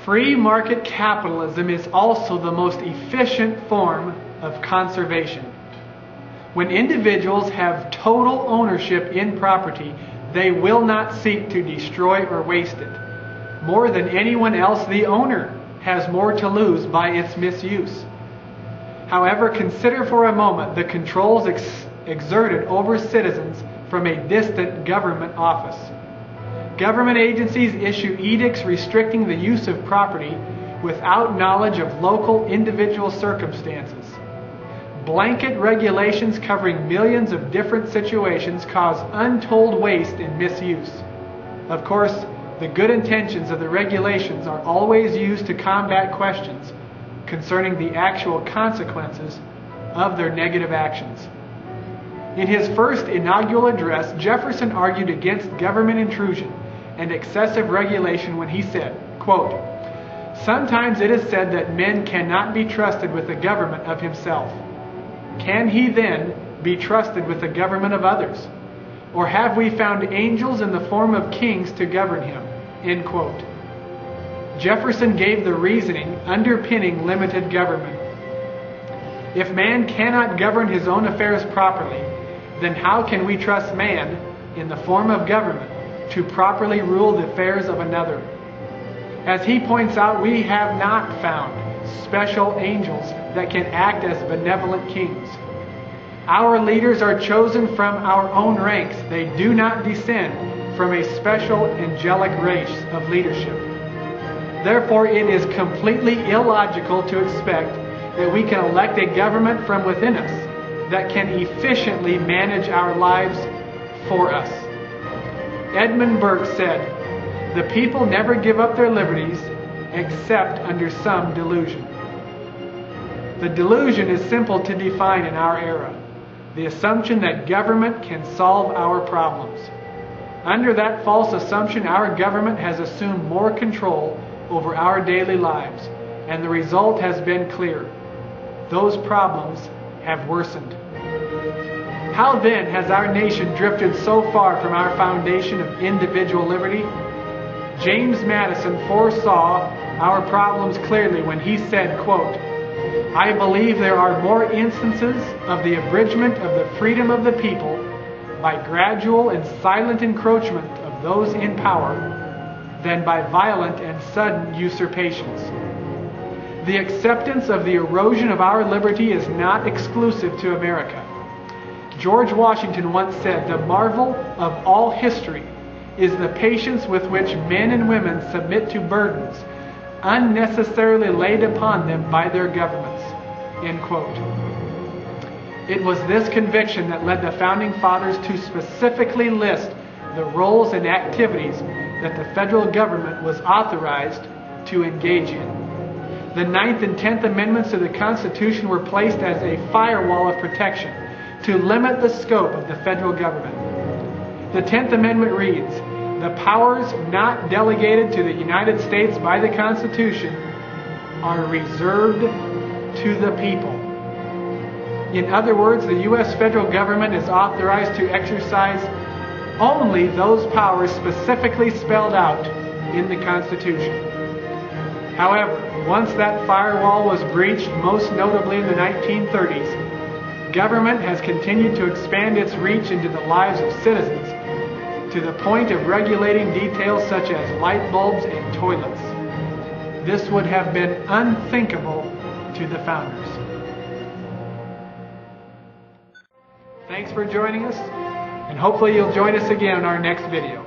Free market capitalism is also the most efficient form of conservation. When individuals have total ownership in property, they will not seek to destroy or waste it. More than anyone else, the owner has more to lose by its misuse. However, consider for a moment the controls exerted over citizens from a distant government office. Government agencies issue edicts restricting the use of property without knowledge of local individual circumstances. Blanket regulations covering millions of different situations cause untold waste and misuse. Of course, the good intentions of the regulations are always used to combat questions concerning the actual consequences of their negative actions. In his first inaugural address, Jefferson argued against government intrusion and excessive regulation when he said, quote, "Sometimes it is said that man cannot be trusted with the government of himself. Can he then be trusted with the government of others? Or have we found angels in the form of kings to govern him?" End quote. Jefferson gave the reasoning underpinning limited government. If man cannot govern his own affairs properly, then how can we trust man, in the form of government, to properly rule the affairs of another? As he points out, we have not found special angels that can act as benevolent kings. Our leaders are chosen from our own ranks. They do not descend from a special angelic race of leadership. Therefore, it is completely illogical to expect that we can elect a government from within us that can efficiently manage our lives for us. Edmund Burke said, "The people never give up their liberties except under some delusion." The delusion is simple to define in our era: the assumption that government can solve our problems. Under that false assumption, our government has assumed more control over our daily lives, and the result has been clear. Those problems have worsened. How then has our nation drifted so far from our foundation of individual liberty? James Madison foresaw our problems clearly when he said, quote, "I believe there are more instances of the abridgment of the freedom of the people by gradual and silent encroachment of those in power than by violent and sudden usurpations." The acceptance of the erosion of our liberty is not exclusive to America. George Washington once said, "The marvel of all history is the patience with which men and women submit to burdens unnecessarily laid upon them by their governments." End quote. It was this conviction that led the Founding Fathers to specifically list the roles and activities that the federal government was authorized to engage in. The 9th and 10th Amendments to the Constitution were placed as a firewall of protection to limit the scope of the federal government. The 10th Amendment reads, "The powers not delegated to the United States by the Constitution are reserved to the people." In other words, the U.S. federal government is authorized to exercise only those powers specifically spelled out in the Constitution. However, once that firewall was breached, most notably in the 1930s, government has continued to expand its reach into the lives of citizens to the point of regulating details such as light bulbs and toilets. This would have been unthinkable to the founders. Thanks for joining us, and hopefully you'll join us again in our next video.